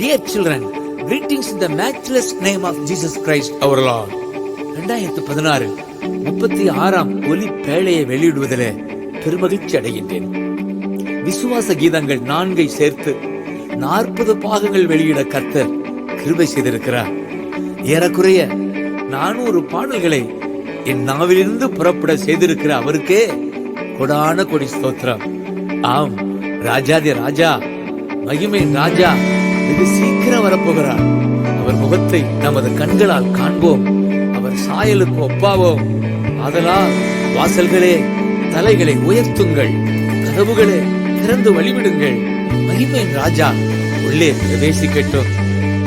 Dear children, greetings in the matchless name of Jesus Christ our Lord. 2016 36ஆம் ஒலி பேழையை வெளியிடுவதிலே பெருமகிழ்ச்சி அடைகின்றேன். விசுவாச கீதங்கள் 4 சேர்த்து 40 பாகங்கள் வெளியிட கர்த்தர் கிருபை செய்திருக்கிறார். ஏறக்குறைய 400 பாடல்களை என் நாவிலிருந்து புறப்பட செய்திருக்கிற அவருக்கே கொடான கொடி ஸ்தோத்திரம். ஆம், ராஜாதி ராஜா, மகிமையின் ராஜா வெகு சீக்கிரம் வரப்போகிறார். அவர் முகத்தை நமது கண்களால் காண்போம், அவர் சாயலுக்கு ஒப்பாவோம். ஆதலால் வாசல்களே தலைகளை உயர்த்துங்கள், கதவுகளே திறந்து வழிவிடுங்கள், மகிமையின் ராஜா உள்ளே பிரவேசிக்கட்டும்.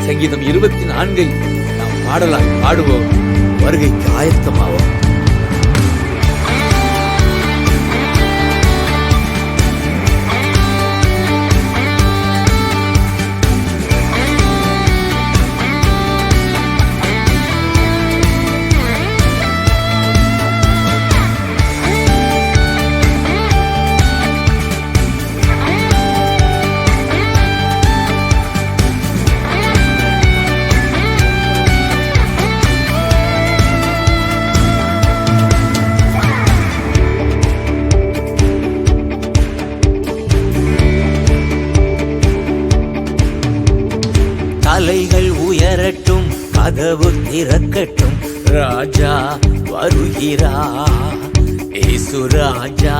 சங்கீதம் 24 நாம் பாடலாய் பாடுவோம், வருகைக்கு ஆயத்தமாவோம். தலைகள் உயரட்டும், கதவு திறக்கட்டும், ராஜா வருகிறார், இயேசு ராஜா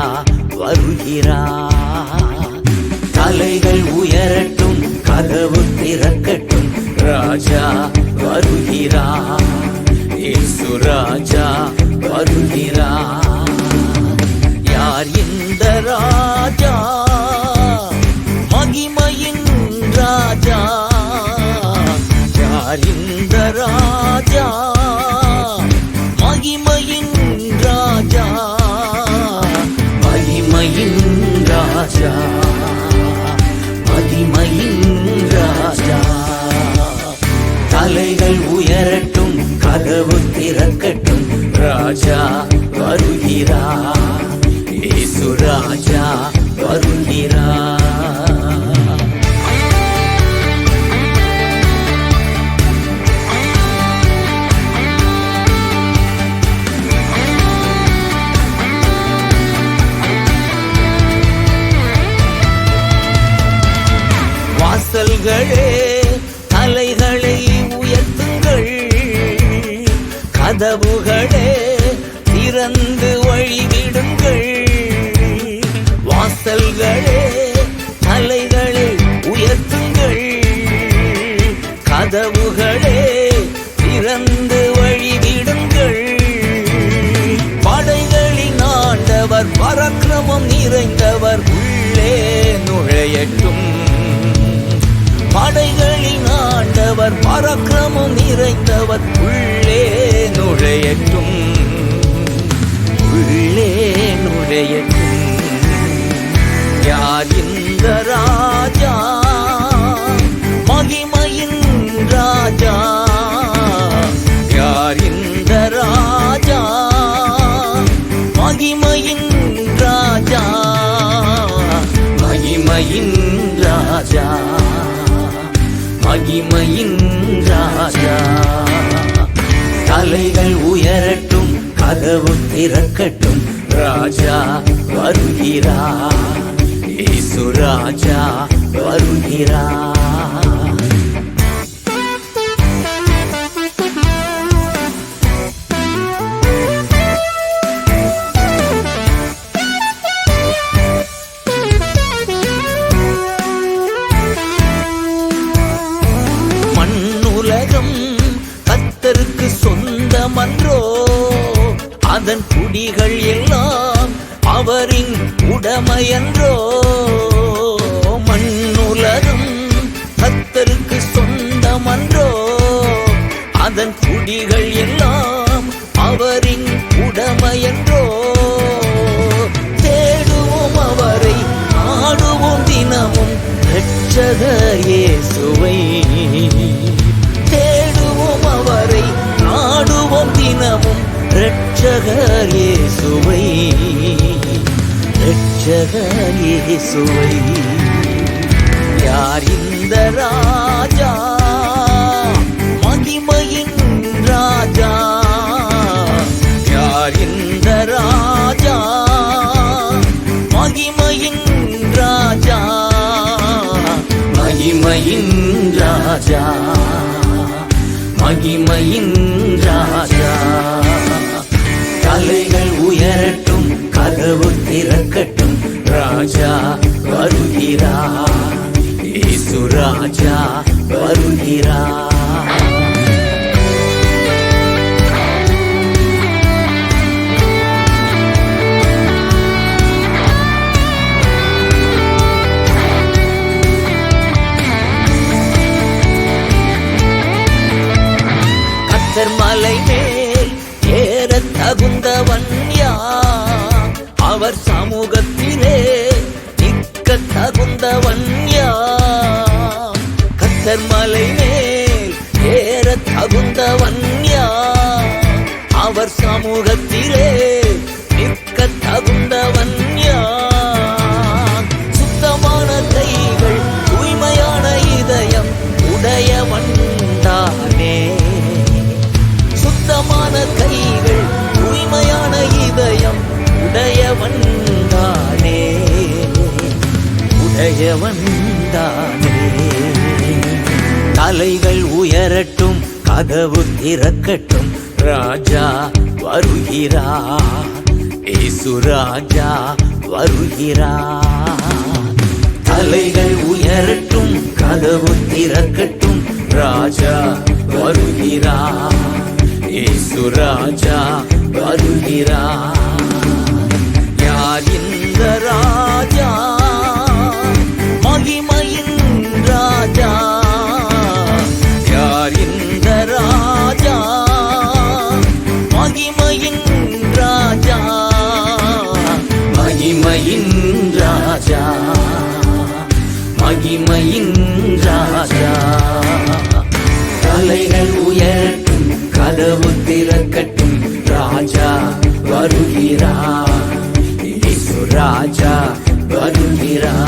வருகிறார். தலைகள் உயரட்டும், கதவு திறக்கட்டும், ராஜா வருகிறார், இயேசு ராஜா வருகிறார். யார் இந்த ராஜா? மகிமையின் ராஜா. இந்த ராஜா மகிமையின் ராஜா, மகிமையின் ராஜா, மகிமையின் ராஜா. தலைகள் உயரட்டும், கதவு திறக்கட்டும், ராஜா வருகிறார், இயேசு ராஜா வருகிறார். வாசல்களே தலைகளை உயர்த்துங்கள், கதவுகளே திறந்து வழிவிடுங்கள். வாசல்களே தலைகளை உயர்த்துங்கள், கதவுகளே திறந்து வழிவிடுங்கள். படைகளின் ஆண்டவர் பராக்கிரமம் நிறைந்தவர் உள்ளே நுழையட்டும். படைகளின் ஆண்டவர் பராக்கிரமம் நிறைந்தவர் உள்ளே நுழையட்டும், உள்ளே நுழையட்டும். யார் இந்த ராஜா? மகிமையின் ராஜா. யார் இந்த ராஜா? மகிமையின் ராஜா, மகிமையின் ராஜா, மகிமையின் ராஜா. தலைகள் உயரட்டும், கதவு திறக்கட்டும், ராஜா வருகிறார், இயேசு ராஜா வருகிறார். கர்த்தருக்கு சொந்தமன்றோ, அதன் குடிகள் எல்லாம் அவரின் உடைமையன்றோ. மண்ணுலகம் கர்த்தருக்கு சொந்தமன்றோ, அதன் குடிகள் எல்லாம் அவரின் உடைமையன்றோ. தேடுவோம் அவரை, நாடுவோம் தினமும் இரட்சகர் இயேசுவை. தேடுவோம் அவரை, நாடுவோம் தினமும் இரட்சகர் இயேசுவை, இரட்சகர் இயேசுவை. யார் இந்த ராஜா? மகிமையின் ராஜா. யார் இந்த ராஜா? மகிமையின் ராஜா. மகிமையின் ராஜா. மகிமையின் ராஜா. தலைகள் உயரட்டும், கதவு திறக்கட்டும், ராஜா வருகிறார். இயேசு ராஜா வருகிறார். மலை மேல் ஏற தகுந்தவன் யார்? அவர் சமூகத்திலே நிற்க தகுந்தவன் யார்? கர்த்தர் மலை மேல் ஏற தகுந்தவன் யார்? அவர் சமூகத்திலே நிற்க தகுந்தவன் யார்? சுத்தமான கைகள், தூய்மையான இதயம் உடையவன் தானே. சுத்தமான கைகள், தூய்மையான இதயம் உடையவன் தானே. உடையவன் தானே. தலைகள் உயரட்டும், கதவு திறக்கட்டும், ராஜா வருகிறார். இயேசு ராஜா வருகிறார். தலைகள் உயரட்டும், கதவு திறக்கட்டும், ராஜா வருகிறார். இயேசு ராஜா வருகிறார். யார் இந்த ராஜா? மகிமையின் ராஜா. யார் இந்த ராஜா? மகிமையின் ராஜா. மகிமையின் ராஜா. மகிமையின் ராஜா. தலைகள் உயரட்டும், கதவு திறக்கட்டும், ராஜா வருகிறார். இயேசு ராஜா வருகிறார்.